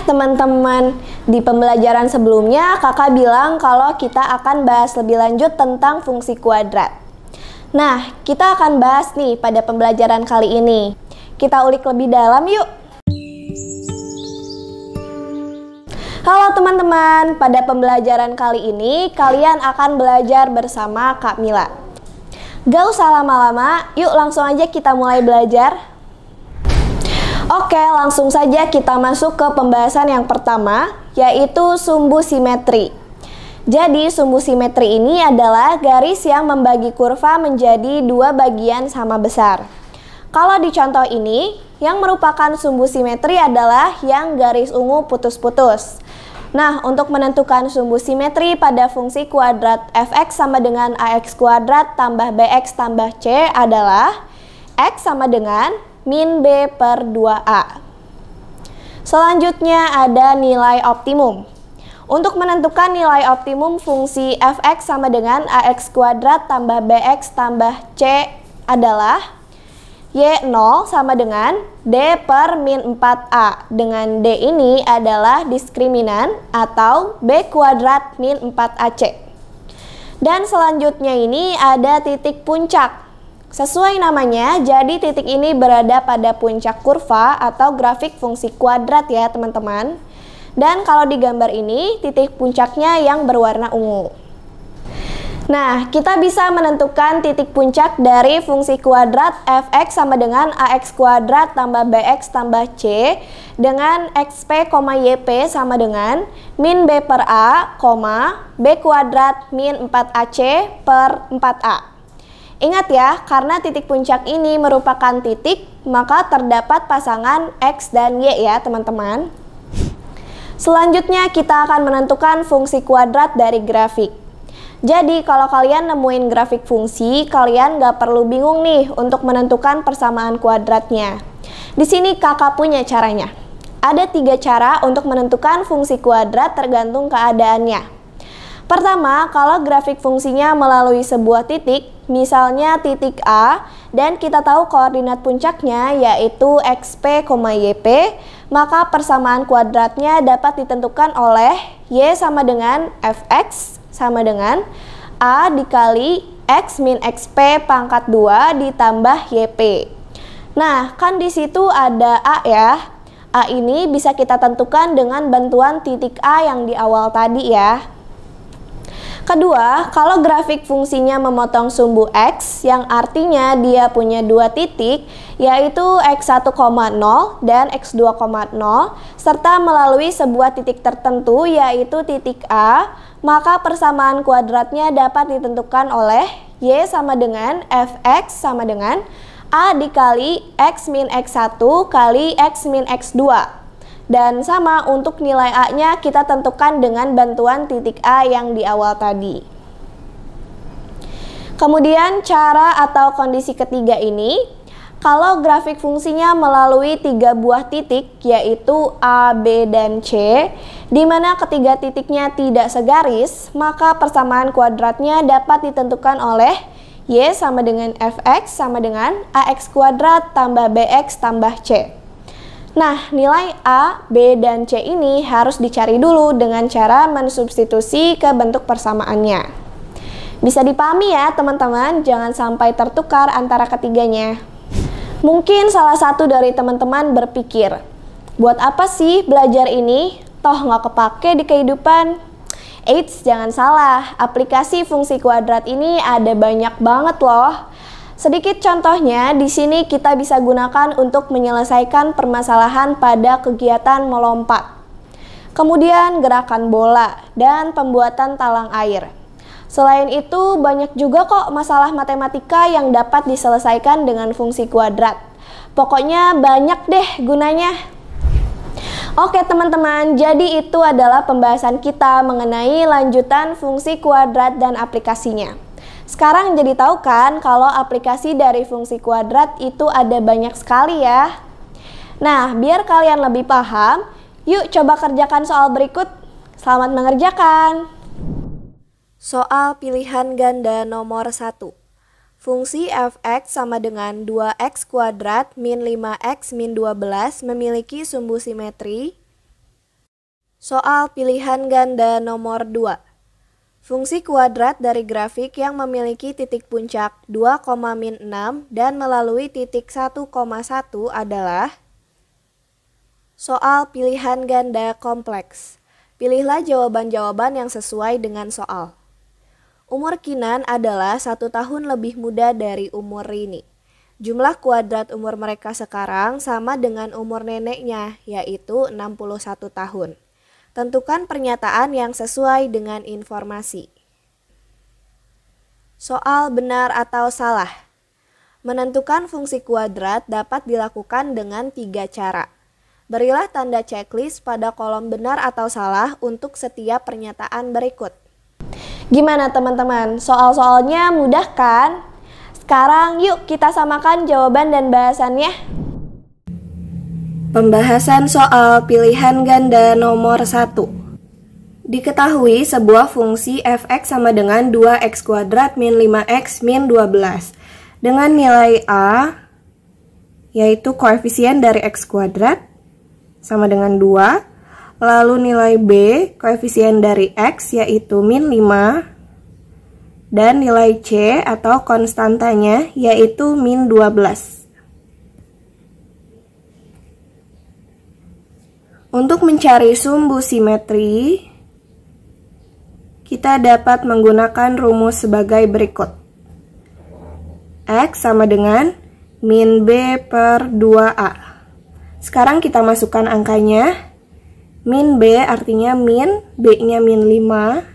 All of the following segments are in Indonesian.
Teman-teman, di pembelajaran sebelumnya kakak bilang kalau kita akan bahas lebih lanjut tentang fungsi kuadrat. Nah, kita akan bahas nih pada pembelajaran kali ini. Kita ulik lebih dalam yuk. Halo teman-teman, pada pembelajaran kali ini kalian akan belajar bersama Kak Mila. Gak usah lama-lama, yuk langsung aja kita mulai belajar. Oke, langsung saja kita masuk ke pembahasan yang pertama, yaitu sumbu simetri. Jadi, sumbu simetri ini adalah garis yang membagi kurva menjadi dua bagian sama besar. Kalau di contoh ini, yang merupakan sumbu simetri adalah yang garis ungu putus-putus. Nah, untuk menentukan sumbu simetri pada fungsi kuadrat fx sama dengan ax kuadrat tambah bx tambah c adalah x sama dengan min b per 2a. Selanjutnya ada nilai optimum. Untuk menentukan nilai optimum fungsi fx sama dengan ax kuadrat tambah bx tambah c adalah y0 sama dengan d per min 4a. Dengan d ini adalah diskriminan atau b kuadrat min 4ac. Dan selanjutnya ini ada titik puncak. Sesuai namanya, jadi titik ini berada pada puncak kurva atau grafik fungsi kuadrat ya teman-teman. Dan kalau di gambar ini, titik puncaknya yang berwarna ungu. Nah, kita bisa menentukan titik puncak dari fungsi kuadrat fx sama dengan ax kuadrat tambah bx tambah c dengan xp, yp sama dengan min b per a, b kuadrat min 4ac per 4a. Ingat ya, karena titik puncak ini merupakan titik, maka terdapat pasangan X dan Y ya teman-teman. Selanjutnya kita akan menentukan fungsi kuadrat dari grafik. Jadi kalau kalian nemuin grafik fungsi, kalian nggak perlu bingung nih untuk menentukan persamaan kuadratnya. Di sini kakak punya caranya. Ada 3 cara untuk menentukan fungsi kuadrat tergantung keadaannya. Pertama, kalau grafik fungsinya melalui sebuah titik, misalnya titik A, dan kita tahu koordinat puncaknya yaitu xp, yp, maka persamaan kuadratnya dapat ditentukan oleh y sama dengan fx sama dengan a dikali x min xp pangkat 2 ditambah yp. Nah, kan di situ ada a ya. A ini bisa kita tentukan dengan bantuan titik A yang di awal tadi ya. Kedua, kalau grafik fungsinya memotong sumbu X, yang artinya dia punya 2 titik, yaitu X1,0 dan X2,0, serta melalui sebuah titik tertentu, yaitu titik A, maka persamaan kuadratnya dapat ditentukan oleh Y sama dengan Fx sama dengan A dikali X min X1 kali X min X2. Dan sama untuk nilai A-nya kita tentukan dengan bantuan titik A yang di awal tadi. Kemudian cara atau kondisi ketiga ini, kalau grafik fungsinya melalui 3 buah titik yaitu A, B, dan C, di mana ketiga titiknya tidak segaris, maka persamaan kuadratnya dapat ditentukan oleh Y sama dengan Fx sama dengan AX kuadrat tambah BX tambah C. Nah, nilai A, B, dan C ini harus dicari dulu dengan cara mensubstitusi ke bentuk persamaannya. Bisa dipahami ya teman-teman, jangan sampai tertukar antara ketiganya. Mungkin salah satu dari teman-teman berpikir, buat apa sih belajar ini? Toh nggak kepake di kehidupan. Eits, jangan salah, aplikasi fungsi kuadrat ini ada banyak banget loh. Sedikit contohnya, di sini kita bisa gunakan untuk menyelesaikan permasalahan pada kegiatan melompat. Kemudian gerakan bola dan pembuatan talang air. Selain itu, banyak juga kok masalah matematika yang dapat diselesaikan dengan fungsi kuadrat. Pokoknya banyak deh gunanya. Oke teman-teman, jadi itu adalah pembahasan kita mengenai lanjutan fungsi kuadrat dan aplikasinya. Sekarang jadi tahu kan kalau aplikasi dari fungsi kuadrat itu ada banyak sekali ya. Nah, biar kalian lebih paham, yuk coba kerjakan soal berikut. Selamat mengerjakan. Soal pilihan ganda nomor 1. Fungsi fx sama dengan 2x kuadrat min 5x min 12 memiliki sumbu simetri. Soal pilihan ganda nomor 2. Fungsi kuadrat dari grafik yang memiliki titik puncak 2,6 dan melalui titik 1,1 adalah soal pilihan ganda kompleks. Pilihlah jawaban-jawaban yang sesuai dengan soal. Umur Kinan adalah 1 tahun lebih muda dari umur Rini. Jumlah kuadrat umur mereka sekarang sama dengan umur neneknya, yaitu 61 tahun. Tentukan pernyataan yang sesuai dengan informasi. Soal benar atau salah. Menentukan fungsi kuadrat dapat dilakukan dengan 3 cara. Berilah tanda checklist pada kolom benar atau salah untuk setiap pernyataan berikut. Gimana teman-teman? Soal-soalnya mudah kan? Sekarang yuk kita samakan jawaban dan bahasannya. Pembahasan soal pilihan ganda nomor 1. Diketahui sebuah fungsi f(x) sama dengan 2x kuadrat min 5x min 12 dengan nilai a, yaitu koefisien dari x kuadrat, sama dengan 2, lalu nilai b, koefisien dari x, yaitu min 5, dan nilai c atau konstantanya, yaitu min 12. Untuk mencari sumbu simetri, kita dapat menggunakan rumus sebagai berikut. X sama dengan min B per 2A. Sekarang kita masukkan angkanya. Min B artinya min, B-nya min 5,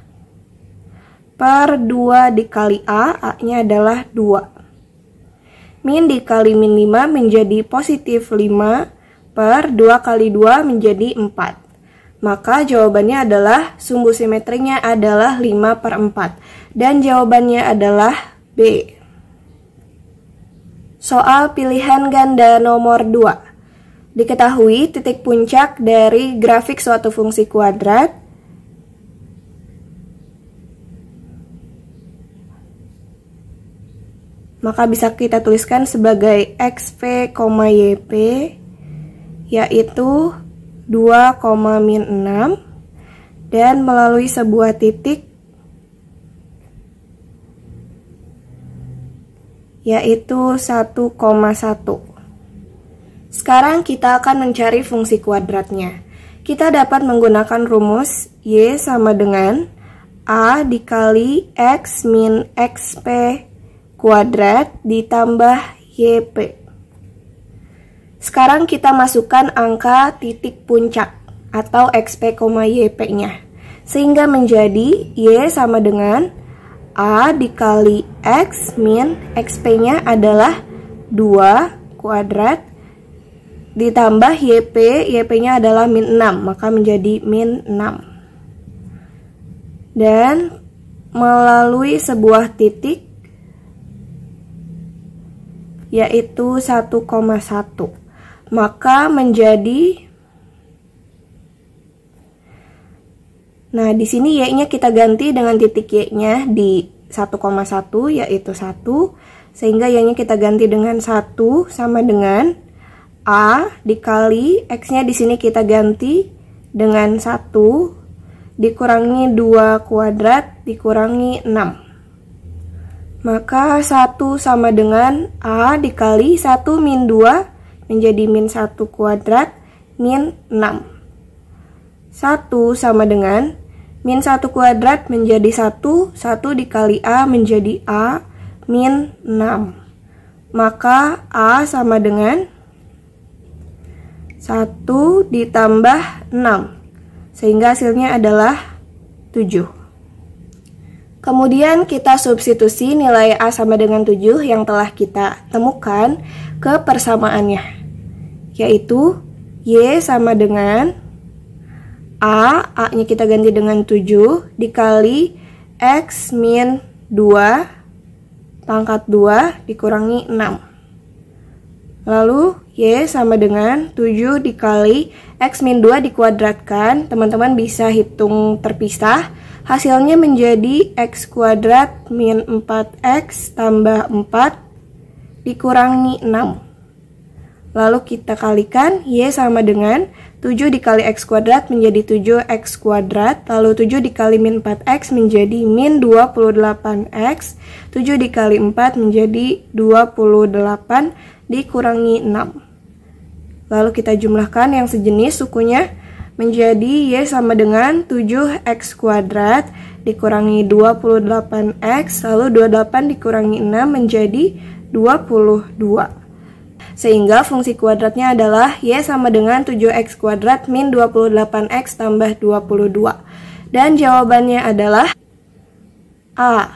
per 2 dikali A, A-nya adalah 2. Min dikali min 5 menjadi positif 5, per 2 kali 2 menjadi 4. Maka jawabannya adalah sumbu simetrinya adalah 5 per 4. Dan jawabannya adalah B. Soal pilihan ganda nomor 2. Diketahui titik puncak dari grafik suatu fungsi kuadrat maka bisa kita tuliskan sebagai xp, yp, yaitu 2,6 dan melalui sebuah titik yaitu 1,1. Sekarang kita akan mencari fungsi kuadratnya. Kita dapat menggunakan rumus y sama dengan a dikali x min xp kuadrat ditambah yp. Sekarang kita masukkan angka titik puncak atau xp, yp-nya. Sehingga menjadi y sama dengan a dikali x min xp-nya adalah 2 kuadrat ditambah yp, yp-nya adalah min 6, maka menjadi min 6. Dan melalui sebuah titik yaitu 1,1. Maka menjadi, nah di sini y-nya kita ganti dengan titik y-nya di 1,1 yaitu 1, sehingga y-nya kita ganti dengan 1 sama dengan a dikali x-nya di sini kita ganti dengan 1 dikurangi 2 kuadrat dikurangi 6. Maka 1 sama dengan a dikali 1 min 2 menjadi min 1 kuadrat min 6. 1 sama dengan min 1 kuadrat menjadi 1, 1 dikali a menjadi a min 6. Maka a sama dengan 1 ditambah 6, sehingga hasilnya adalah 7. Kemudian kita substitusi nilai a sama dengan 7 yang telah kita temukan ke persamaannya, yaitu y sama dengan a-nya kita ganti dengan 7 dikali x min 2 pangkat 2 dikurangi 6. Lalu y sama dengan 7 dikali x min 2 dikuadratkan, teman-teman bisa hitung terpisah. Hasilnya menjadi x kuadrat min 4x tambah 4 dikurangi 6. Lalu kita kalikan y sama dengan 7 dikali X kuadrat menjadi 7X kuadrat, lalu 7 dikali min 4X menjadi min 28X, 7 dikali 4 menjadi 28 dikurangi 6. Lalu kita jumlahkan yang sejenis sukunya menjadi Y sama dengan 7X kuadrat dikurangi 28X, lalu 28 dikurangi 6 menjadi 22. Sehingga fungsi kuadratnya adalah Y sama dengan 7X kuadrat min 28X tambah 22. Dan jawabannya adalah A.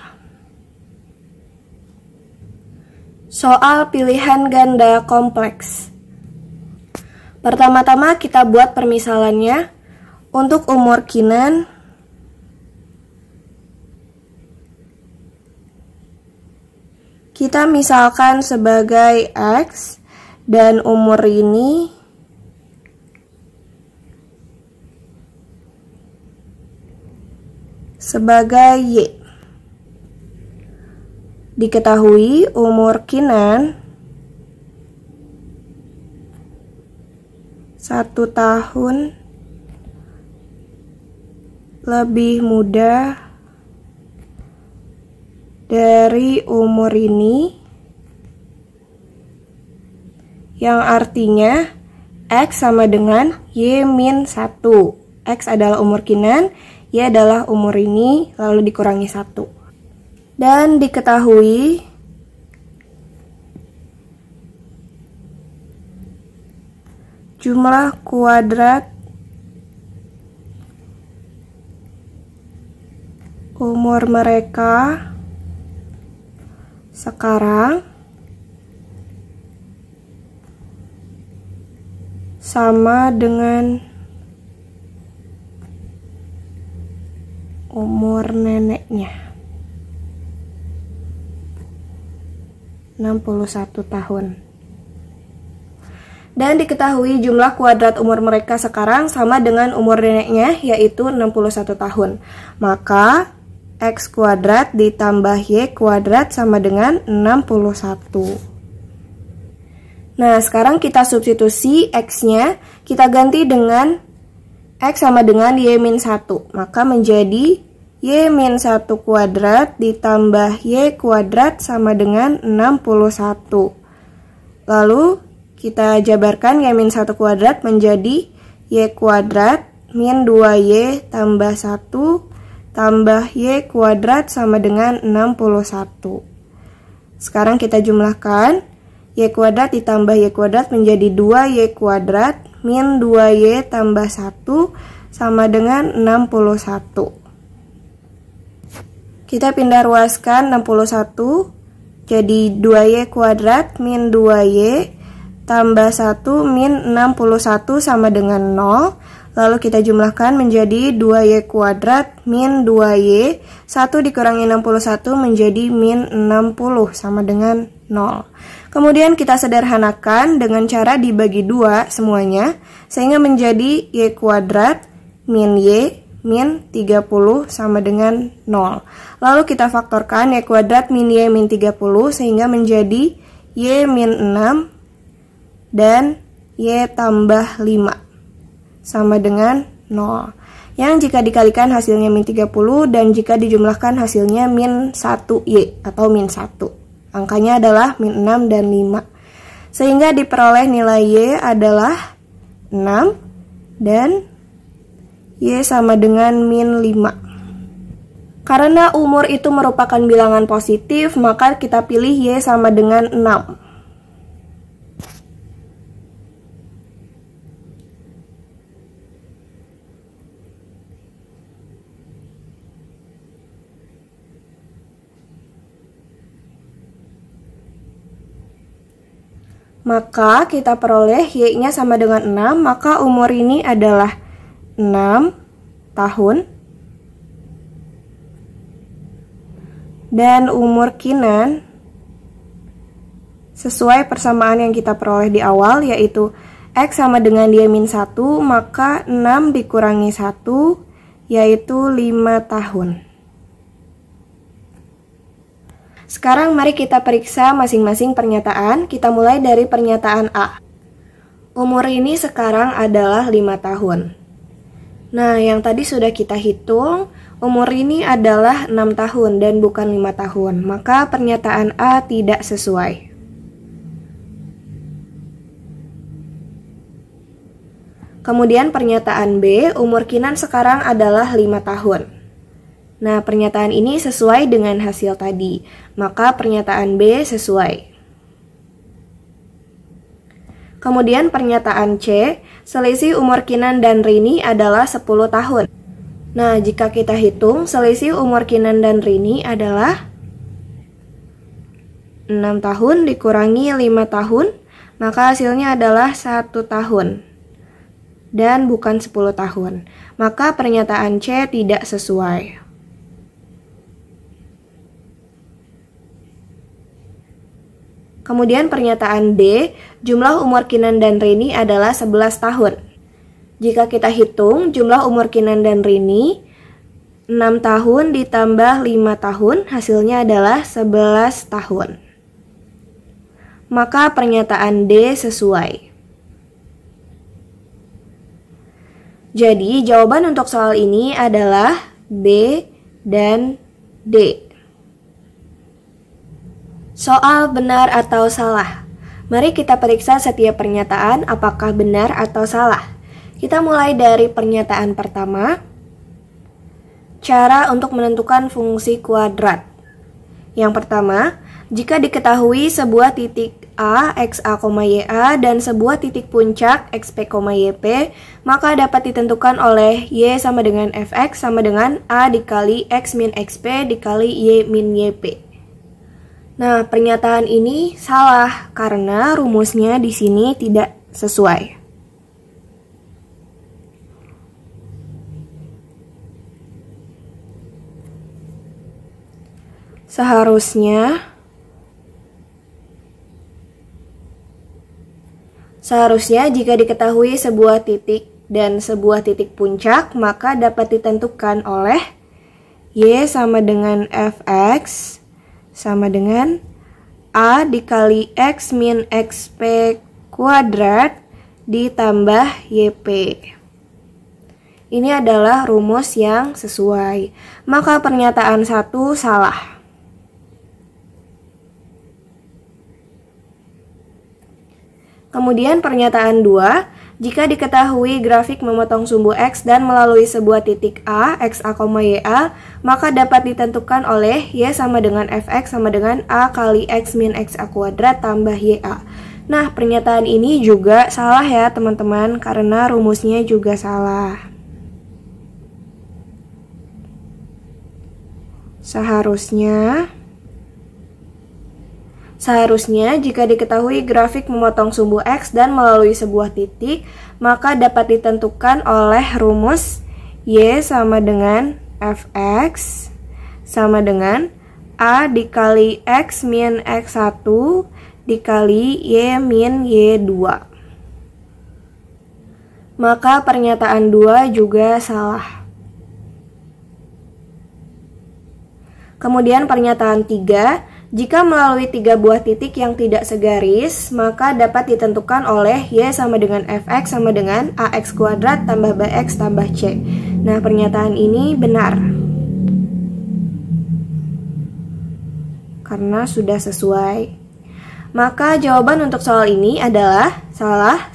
Soal pilihan ganda kompleks. Pertama-tama kita buat permisalannya. Untuk umur Kinan, kita misalkan sebagai X, dan umur ini sebagai Y. Diketahui umur Kinan 1 tahun lebih muda dari umur ini, yang artinya X sama dengan Y min 1. X adalah umur Kinan, Y adalah umur ini, lalu dikurangi 1. Dan diketahui jumlah kuadrat umur mereka sekarang sama dengan umur neneknya, 61 tahun. Dan diketahui jumlah kuadrat umur mereka sekarang sama dengan umur neneknya, yaitu 61 tahun. Maka X kuadrat ditambah Y kuadrat sama dengan 61. Nah, sekarang kita substitusi X-nya, kita ganti dengan X sama dengan Y min 1. Maka menjadi Y min 1 kuadrat ditambah Y kuadrat sama dengan 61. Lalu kita jabarkan Y min 1 kuadrat menjadi Y kuadrat min 2Y tambah 1 tambah Y kuadrat sama dengan 61. Sekarang kita jumlahkan. Y kuadrat ditambah Y kuadrat menjadi 2Y kuadrat min 2Y tambah 1 sama dengan 61. Kita pindah ruaskan 61 jadi 2Y kuadrat min 2Y tambah 1 min 61 sama dengan 0. Lalu kita jumlahkan menjadi 2Y kuadrat min 2Y, 1 dikurangi 61 menjadi min 60 sama dengan 0. Kemudian kita sederhanakan dengan cara dibagi 2 semuanya, sehingga menjadi Y kuadrat min Y min 30 sama dengan 0. Lalu kita faktorkan Y kuadrat min Y min 30 sehingga menjadi Y min 6 dan Y tambah 5 sama dengan 0. Yang jika dikalikan hasilnya min 30 dan jika dijumlahkan hasilnya min 1Y atau min 1. Angkanya adalah min 6 dan 5. Sehingga diperoleh nilai Y adalah 6 dan Y sama dengan min 5. Karena umur itu merupakan bilangan positif, maka kita pilih Y sama dengan 6. Maka kita peroleh Y-nya sama dengan 6, maka umur ini adalah 6 tahun. Dan umur Kinan sesuai persamaan yang kita peroleh di awal, yaitu X sama dengan Y min 1, maka 6 dikurangi 1, yaitu 5 tahun. Sekarang mari kita periksa masing-masing pernyataan. Kita mulai dari pernyataan A. Umur ini sekarang adalah 5 tahun. Nah, yang tadi sudah kita hitung, umur ini adalah 6 tahun dan bukan 5 tahun. Maka pernyataan A tidak sesuai. Kemudian pernyataan B, umur Kinan sekarang adalah 5 tahun. Nah, pernyataan ini sesuai dengan hasil tadi. Maka pernyataan B sesuai. Kemudian pernyataan C, selisih umur Kinan dan Rini adalah 10 tahun. Nah, jika kita hitung, selisih umur Kinan dan Rini adalah 6 tahun dikurangi 5 tahun, maka hasilnya adalah 1 tahun. Dan bukan 10 tahun. Maka pernyataan C tidak sesuai. Kemudian pernyataan D, jumlah umur Kinan dan Rini adalah 11 tahun. Jika kita hitung, jumlah umur Kinan dan Rini 6 tahun ditambah 5 tahun, hasilnya adalah 11 tahun. Maka pernyataan D sesuai. Jadi, jawaban untuk soal ini adalah B dan D. Soal benar atau salah. Mari kita periksa setiap pernyataan apakah benar atau salah. Kita mulai dari pernyataan pertama. Cara untuk menentukan fungsi kuadrat. Yang pertama, jika diketahui sebuah titik A, XA, YA dan sebuah titik puncak XP, YP, maka dapat ditentukan oleh Y sama dengan Fx sama dengan A dikali X min XP dikali Y min YP. Nah, pernyataan ini salah karena rumusnya di sini tidak sesuai. Seharusnya jika diketahui sebuah titik dan sebuah titik puncak, maka dapat ditentukan oleh Y sama dengan Fx sama dengan A dikali X min XP kuadrat ditambah YP. Ini adalah rumus yang sesuai. Maka pernyataan 1 salah. Kemudian pernyataan 2, jika diketahui grafik memotong sumbu X dan melalui sebuah titik A, XA, YA, maka dapat ditentukan oleh Y sama dengan Fx sama dengan A kali X min XA kuadrat tambah YA. Nah, pernyataan ini juga salah ya teman-teman, karena rumusnya juga salah. Seharusnya jika diketahui grafik memotong sumbu X dan melalui sebuah titik, maka dapat ditentukan oleh rumus Y sama dengan Fx sama dengan A dikali X min X1 dikali Y min Y2. Maka pernyataan 2 juga salah. Kemudian pernyataan 3, jika melalui 3 buah titik yang tidak segaris, maka dapat ditentukan oleh Y sama dengan Fx sama dengan Ax kuadrat tambah Bx tambah C. Nah, pernyataan ini benar. Karena sudah sesuai. Maka jawaban untuk soal ini adalah salah,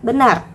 benar.